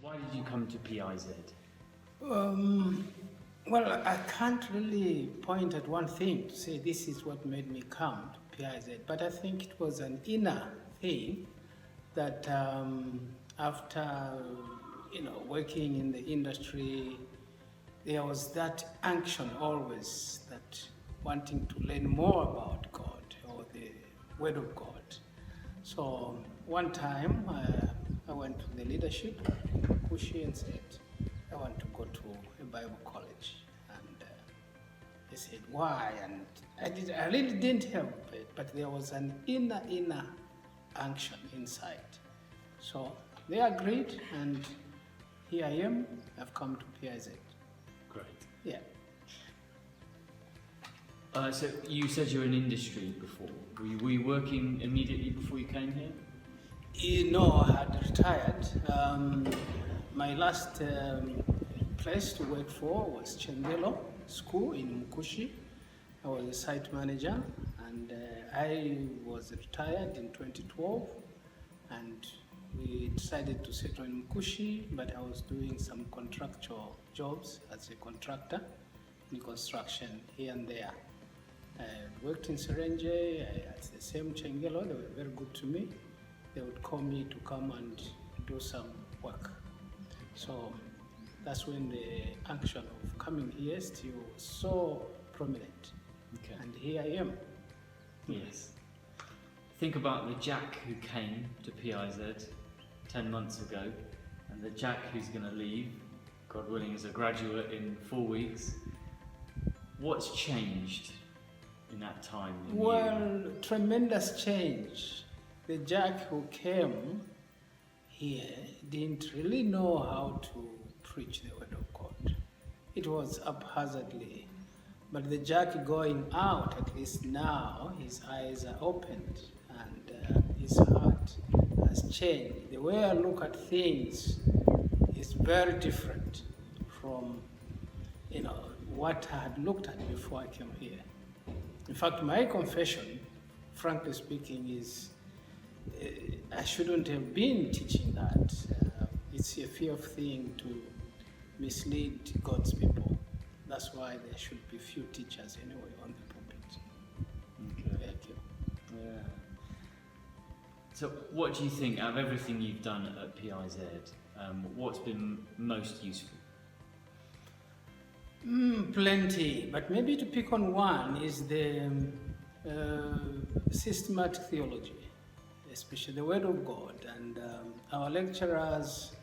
Why did you come to PIZ? Well, I can't really point at one thing to say this is what made me come to PIZ, but I think it was an inner thing that after working in the industry, there was that unction always that wanting to learn more about God or the Word of God. So one time I went to the leadership in Kushi and said, I want to go to a Bible college. And they said, why? And I really didn't help it, but there was an inner unction inside. So they agreed, and here I am. I've come to PIZ. Great. Yeah. So you said you were in industry before. Were you working immediately before you came here? No, I had retired. My last place to work for was Chancellor School in Mkushi. I was a site manager, and I was retired in 2012, and we decided to settle in Mkushi, but I was doing some contractual jobs as a contractor in construction here and there. I worked in Serenge, at the same Chancellor. They were very good to me. They would call me to come and do some work. So that's when the action of coming here still was so prominent. Okay. And here I am. Yes. Think about the Jack who came to PIZ 10 months ago, and the Jack who's going to leave, God willing, as a graduate in 4 weeks. What's changed in that time? Well, tremendous change. The Jack who came here didn't really know how to preach the Word of God. It was haphazardly. But the Jack going out, at least now, his eyes are opened and his heart has changed. The way I look at things is very different from what I had looked at before I came here. In fact, my confession, frankly speaking, is I shouldn't have been teaching that. It's a fear thing to mislead God's people. That's why there should be few teachers anyway on the pulpit. Okay. Thank you. Yeah. So what do you think, out of everything you've done at PIZ, what's been most useful? Plenty, but maybe to pick on one is the systematic theology, especially the Word of God. And our lecturers,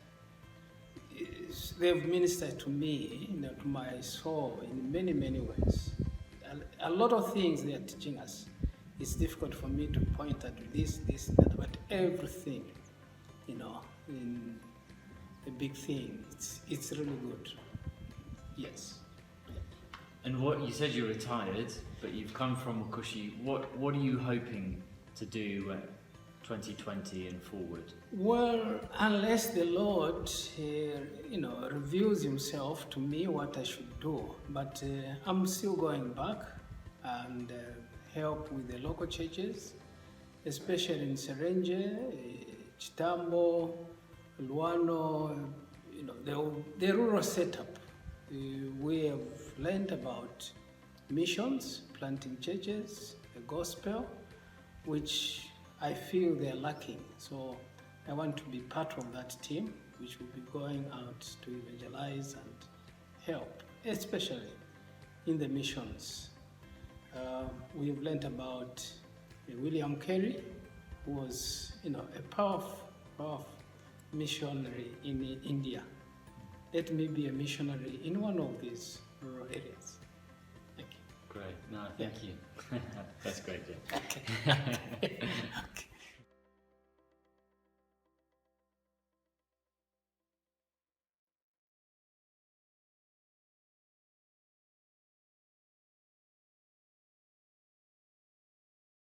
they've ministered to me, to my soul in many, many ways. A lot of things they are teaching us. It's difficult for me to point at this, that, but everything, in the big thing, it's really good. Yes. And what you said you're retired, but you've come from Mukushi. What are you hoping to do 2020 and forward? Well, unless the Lord, reveals Himself to me what I should do, but I'm still going back and help with the local churches, especially in Serenge, Chitambo, Luano, the rural setup. We have learned about missions, planting churches, the gospel, which I feel they're lacking. So I want to be part of that team, which will be going out to evangelize and help, especially in the missions. We've learned about William Carey, who was, a powerful missionary in India. Let me be a missionary in one of these rural areas. Thank you. Great. No, thank you. That's great, Jim. Okay. Okay.